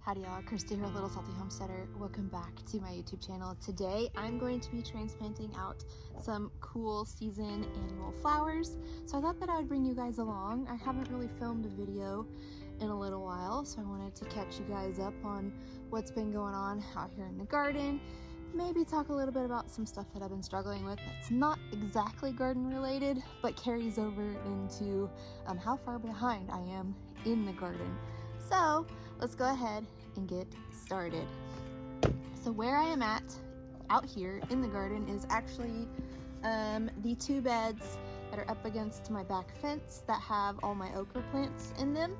Howdy y'all, Christi here, Little Salty Homesteader. Welcome back to my YouTube channel. Today I'm going to be transplanting out some cool season annual flowers. So I thought that I would bring you guys along. I haven't really filmed a video in a little while, so I wanted to catch you guys up on what's been going on out here in the garden. Maybe talk a little bit about some stuff that I've been struggling with that's not exactly garden related, but carries over into how far behind I am in the garden. So let's go ahead and get started. So where I am at out here in the garden is actually the two beds that are up against my back fence that have all my okra plants in them.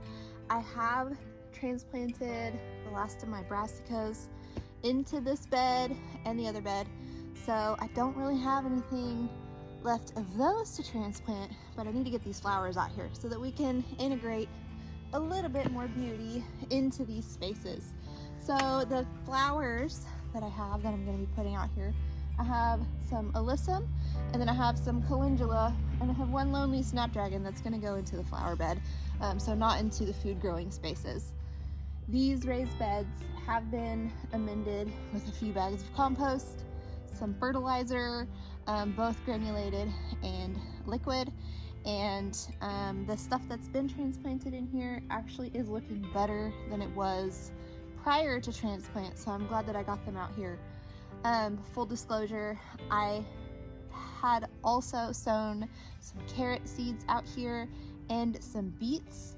I have transplanted the last of my brassicas into this bed and the other bed, so I don't really have anything left of those to transplant, but I need to get these flowers out here so that we can integrate a little bit more beauty into these spaces. So the flowers that I have that I'm going to be putting out here, I have some alyssum, and then I have some calendula, and I have one lonely snapdragon that's going to go into the flower bed, so not into the food growing spaces. These raised beds have been amended with a few bags of compost, some fertilizer, both granulated and liquid, and the stuff that's been transplanted in here actually is looking better than it was prior to transplant, so I'm glad that I got them out here. Full disclosure, I had also sown some carrot seeds out here and some beets.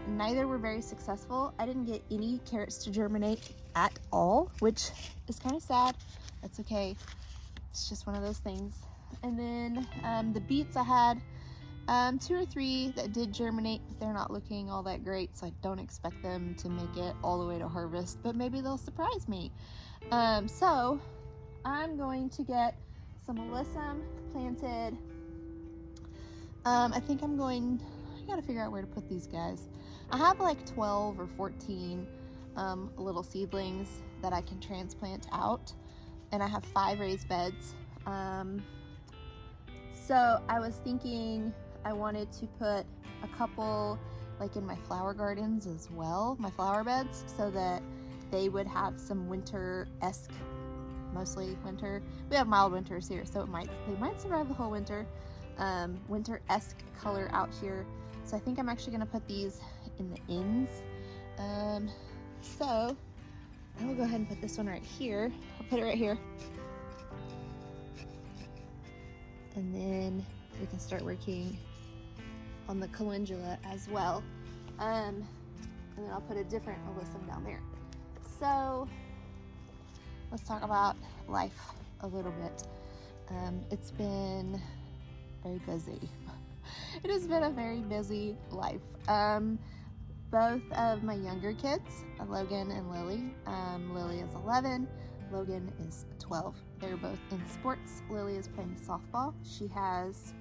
Neither were very successful. I didn't get any carrots to germinate at all, which is kind of sad. That's okay. It's just one of those things. And then the beets, I had 2 or 3 that did germinate, but they're not looking all that great, so I don't expect them to make it all the way to harvest, but maybe they'll surprise me. So I'm going to get some alyssum planted. I think I gotta figure out where to put these guys. I have like 12 or 14 little seedlings that I can transplant out, and I have 5 raised beds. So I was thinking I wanted to put a couple like in my flower gardens as well, my flower beds, so that they would have some winter-esque, mostly winter. We have mild winters here, so they might survive the whole winter. Winter-esque color out here. So I think I'm actually gonna put these in the ends. So I will go ahead and put this one right here. I'll put it right here. And then we can start working on the calendula as well. And then I'll put a different alyssum down there. So let's talk about life a little bit. It's been very busy. It has been a very busy life. Both of my younger kids, Logan and Lily. Lily is 11, Logan is 12. They're both in sports. Lily is playing softball. She has,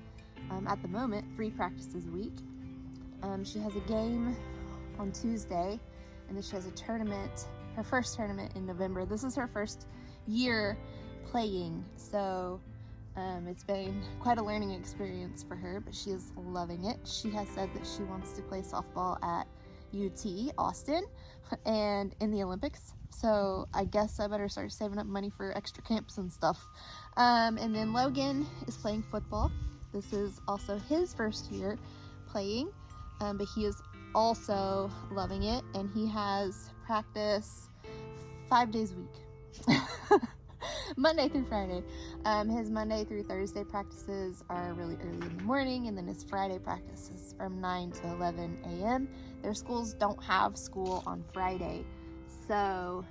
at the moment, 3 practices a week. She has a game on Tuesday, and then she has a tournament, her first tournament in November. This is her first year playing, so it's been quite a learning experience for her, but she is loving it. She has said that she wants to play softball at UT Austin and in the Olympics, so I guess I better start saving up money for extra camps and stuff. And then Logan is playing football. This is also his first year playing, but he is also loving it, and he has practice 5 days a week. Monday through Friday. His Monday through Thursday practices are really early in the morning, and then his Friday practices from 9 to 11 a.m. Their schools don't have school on Friday, so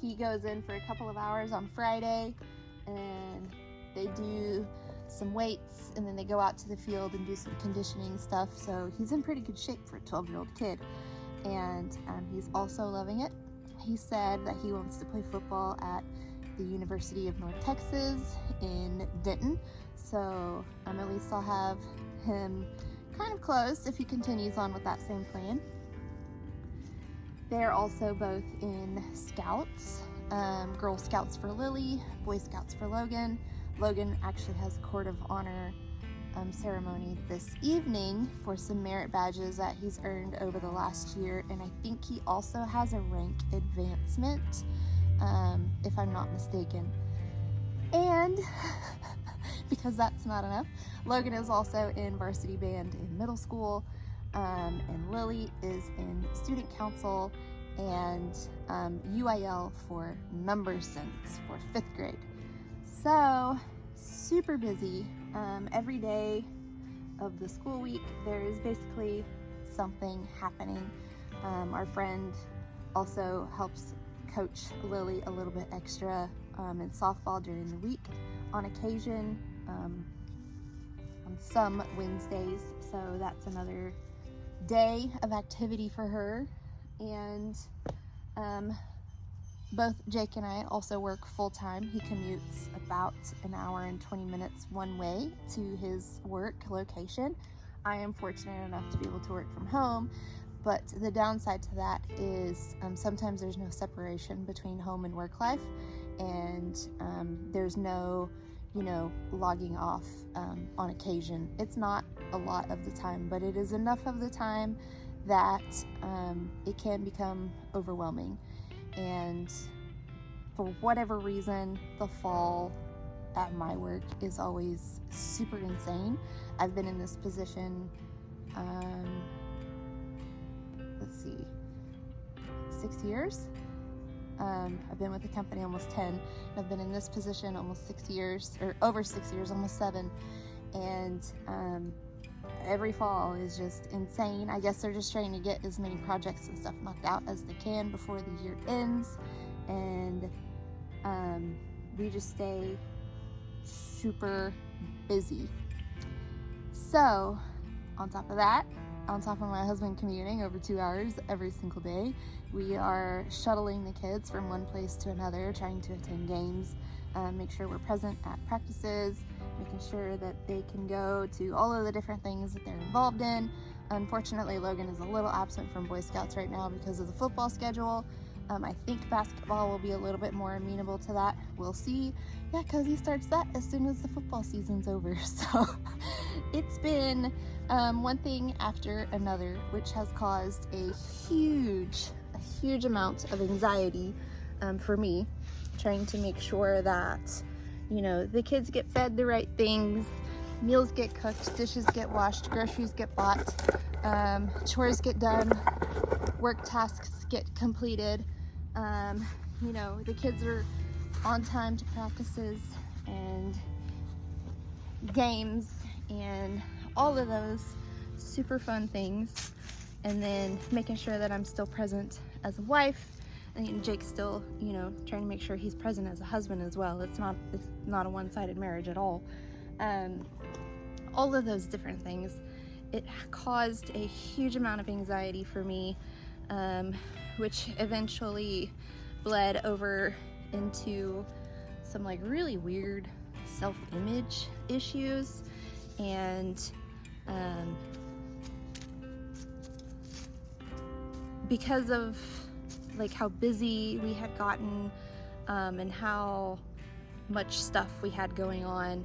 he goes in for a couple of hours on Friday, and they do some weights, and then they go out to the field and do some conditioning stuff. So he's in pretty good shape for a 12-year-old kid, and he's also loving it. He said that he wants to play football at the University of North Texas in Denton, so at least I'll have him kind of close if he continues on with that same plan. They're also both in Scouts, Girl Scouts for Lily, Boy Scouts for Logan. Logan actually has a Court of Honor ceremony this evening for some merit badges that he's earned over the last year, and I think he also has a rank advancement, if I'm not mistaken. And because that's not enough, Logan is also in varsity band in middle school, and Lily is in student council and UIL for number sense for 5th grade. So super busy. Every day of the school week there is basically something happening. Our friend also helps coach Lily a little bit extra in softball during the week on occasion, on some Wednesdays, so that's another day of activity for her. And both Jake and I also work full-time. He commutes about an hour and 20 minutes one way to his work location. I am fortunate enough to be able to work from home, but the downside to that is sometimes there's no separation between home and work life, and there's no, logging off on occasion. It's not a lot of the time, but it is enough of the time that it can become overwhelming. And for whatever reason, the fall at my work is always super insane. I've been in this position, 6 years. I've been with the company almost 10. I've been in this position almost 6 years, or over 6 years, almost 7. And every fall is just insane. I guess they're just trying to get as many projects and stuff knocked out as they can before the year ends. And we just stay super busy. So on top of that, on top of my husband commuting over 2 hours every single day, we are shuttling the kids from one place to another, trying to attend games, make sure we're present at practices, making sure that they can go to all of the different things that they're involved in. Unfortunately, Logan is a little absent from Boy Scouts right now because of the football schedule. I think basketball will be a little bit more amenable to that. We'll see. Yeah, because he starts that as soon as the football season's over. So it's been one thing after another, which has caused a huge amount of anxiety for me, trying to make sure that, the kids get fed the right things, meals get cooked, dishes get washed, groceries get bought, chores get done, work tasks get completed. The kids are on time to practices and games and all of those super fun things. And then making sure that I'm still present as a wife, and Jake's still, trying to make sure he's present as a husband as well. It's not a one-sided marriage at all. All of those different things. It caused a huge amount of anxiety for me, which eventually bled over into some really weird self-image issues. And because of how busy we had gotten, and how much stuff we had going on,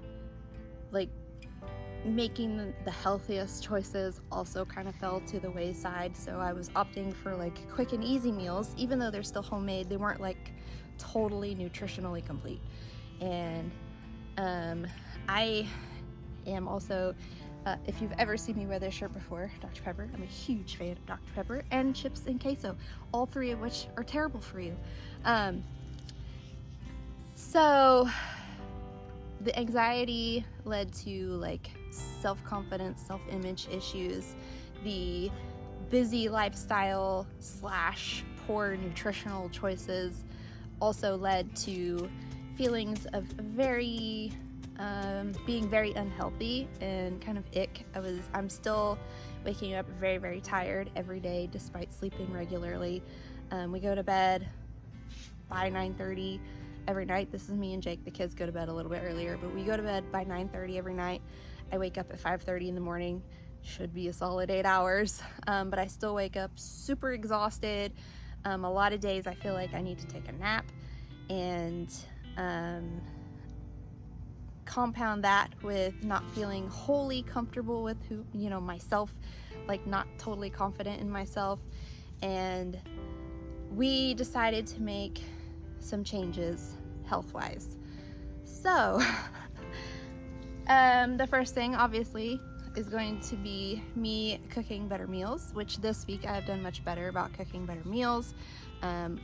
making the healthiest choices also kind of fell to the wayside. So I was opting for quick and easy meals, even though they're still homemade. They weren't totally nutritionally complete. And I am also, if you've ever seen me wear this shirt before, Dr. Pepper, I'm a huge fan of Dr. Pepper and chips and queso, all three of which are terrible for you. So the anxiety led to self-confidence, self-image issues. The busy lifestyle / poor nutritional choices also led to feelings of being very unhealthy and kind of ick. I'm still waking up very, very tired every day despite sleeping regularly. We go to bed by 9:30 every night. This is me and Jake. The kids go to bed a little bit earlier, but we go to bed by 9:30 every night. I wake up at 5:30 in the morning. Should be a solid 8 hours, but I still wake up super exhausted. A lot of days I feel like I need to take a nap, and compound that with not feeling wholly comfortable with who, you know, myself, like not totally confident in myself. And we decided to make some changes health-wise. So the first thing obviously is going to be me cooking better meals, which this week I have done much better about cooking better meals, and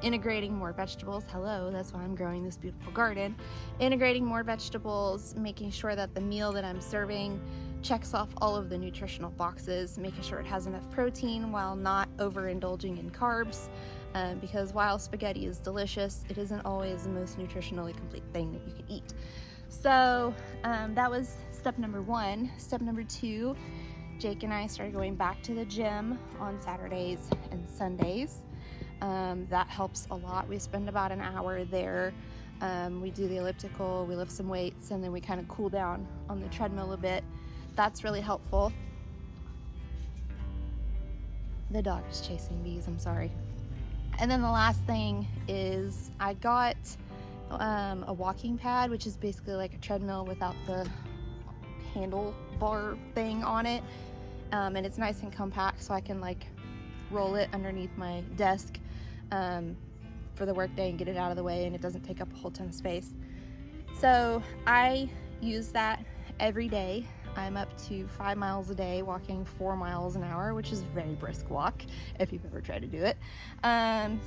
integrating more vegetables. Hello, that's why I'm growing this beautiful garden. Integrating more vegetables, making sure that the meal that I'm serving checks off all of the nutritional boxes, making sure it has enough protein while not overindulging in carbs, because while spaghetti is delicious, it isn't always the most nutritionally complete thing that you can eat. So that was step number one. Step number two, Jake and I started going back to the gym on Saturdays and Sundays. That helps a lot. We spend about an hour there. We do the elliptical, we lift some weights, and then we kind of cool down on the treadmill a bit. That's really helpful. The dog is chasing bees, I'm sorry. And then the last thing is I got a walking pad, which is basically like a treadmill without the handlebar thing on it. And it's nice and compact, so I can like roll it underneath my desk for the work day and get it out of the way, and it doesn't take up a whole ton of space. So I use that every day. I'm up to 5 miles a day, walking 4 miles an hour, which is a very brisk walk if you've ever tried to do it.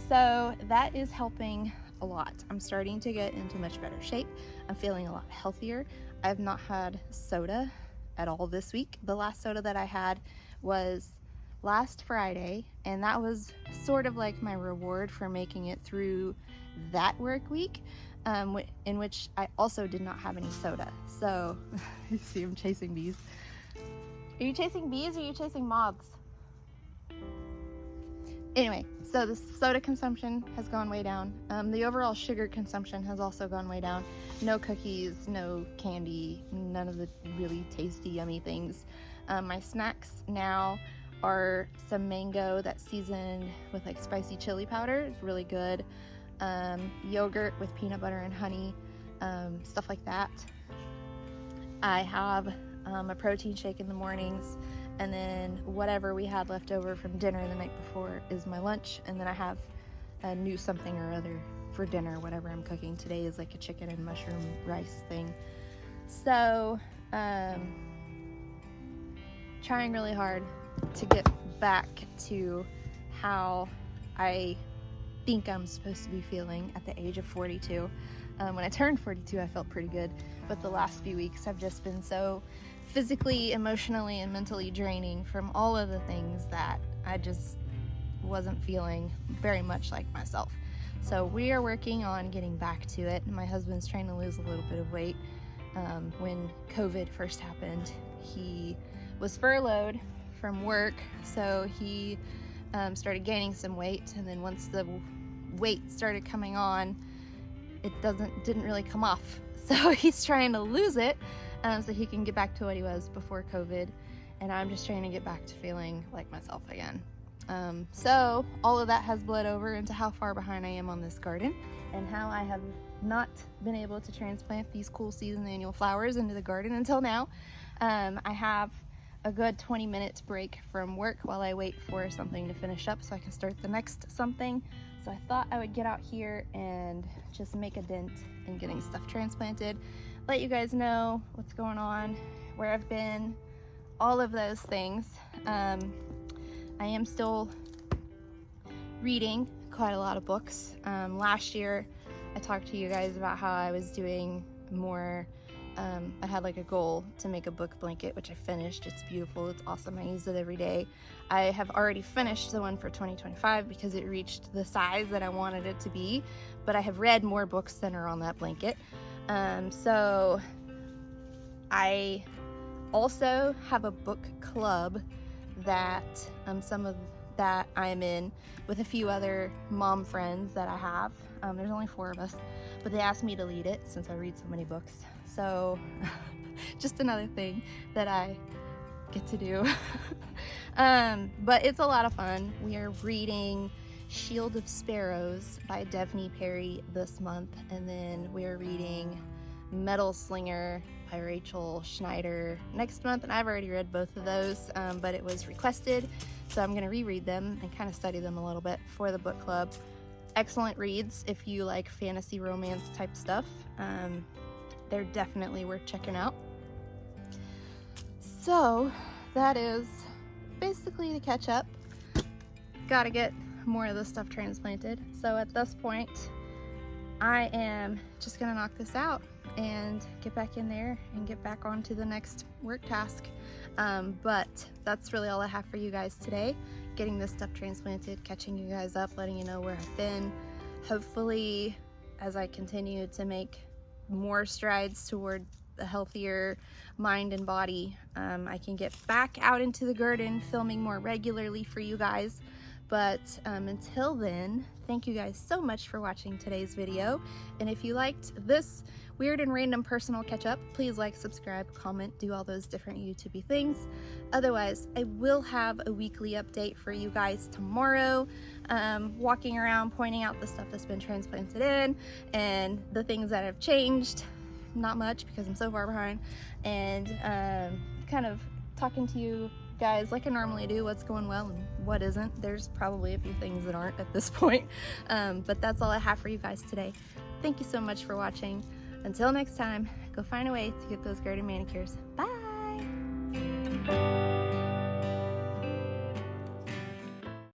So that is helping a lot. I'm starting to get into much better shape. I'm feeling a lot healthier. I've not had soda at all this week. The last soda that I had was last Friday, and that was sort of like my reward for making it through that work week, in which I also did not have any soda. So you see I'm chasing bees. Are you chasing bees or are you chasing moths? Anyway, so the soda consumption has gone way down. The overall sugar consumption has also gone way down. No cookies, no candy, none of the really tasty, yummy things. My snacks now are some mango that's seasoned with like spicy chili powder. It's really good. Yogurt with peanut butter and honey, stuff like that. I have a protein shake in the mornings, and then whatever we had left over from dinner the night before is my lunch, and then I have a new something or other for dinner. Whatever I'm cooking today is like a chicken and mushroom rice thing. So trying really hard to get back to how I think I'm supposed to be feeling at the age of 42. When I turned 42, I felt pretty good, but the last few weeks have just been so physically, emotionally, and mentally draining from all of the things that I just wasn't feeling very much like myself. So we are working on getting back to it. My husband's trying to lose a little bit of weight. When COVID first happened, he was furloughed from work, so he started gaining some weight, and then once the weight started coming on, it didn't really come off. So he's trying to lose it so he can get back to what he was before COVID, and I'm just trying to get back to feeling like myself again. So all of that has bled over into how far behind I am on this garden, and how I have not been able to transplant these cool season annual flowers into the garden until now. I have a good 20-minute break from work while I wait for something to finish up so I can start the next something. So I thought I would get out here and just make a dent in getting stuff transplanted, let you guys know what's going on, where I've been, all of those things. I am still reading quite a lot of books. Last year I talked to you guys about how I was doing more. I had like a goal to make a book blanket, which I finished. It's beautiful, it's awesome, I use it every day. I have already finished the one for 2025 because it reached the size that I wanted it to be, but I have read more books than are on that blanket. So I also have a book club that I'm in with a few other mom friends that I have. There's only 4 of us, but they asked me to lead it since I read so many books. So just another thing that I get to do. But it's a lot of fun. We are reading Shield of Sparrows by Devney Perry this month, and then we're reading Metal Slinger by Rachel Schneider next month, and I've already read both of those, but it was requested, so I'm going to reread them and kind of study them a little bit for the book club. Excellent reads if you like fantasy romance type stuff. They're definitely worth checking out. So that is basically the catch up. Gotta get more of this stuff transplanted. So at this point, I am just gonna knock this out and get back in there and get back onto the next work task. But that's really all I have for you guys today. Getting this stuff transplanted, catching you guys up, letting you know where I've been. Hopefully, as I continue to make more strides toward a healthier mind and body, I can get back out into the garden filming more regularly for you guys. But until then, thank you guys so much for watching today's video. And if you liked this weird and random personal catch up, please like, subscribe, comment, do all those different YouTube-y things. Otherwise, I will have a weekly update for you guys tomorrow, walking around pointing out the stuff that's been transplanted in and the things that have changed. Not much because I'm so far behind, and kind of talking to you guys like I normally do, what's going well and what isn't. There's probably a few things that aren't at this point, but that's all I have for you guys today. Thank you so much for watching. Until next time, go find a way to get those garden manicures. Bye!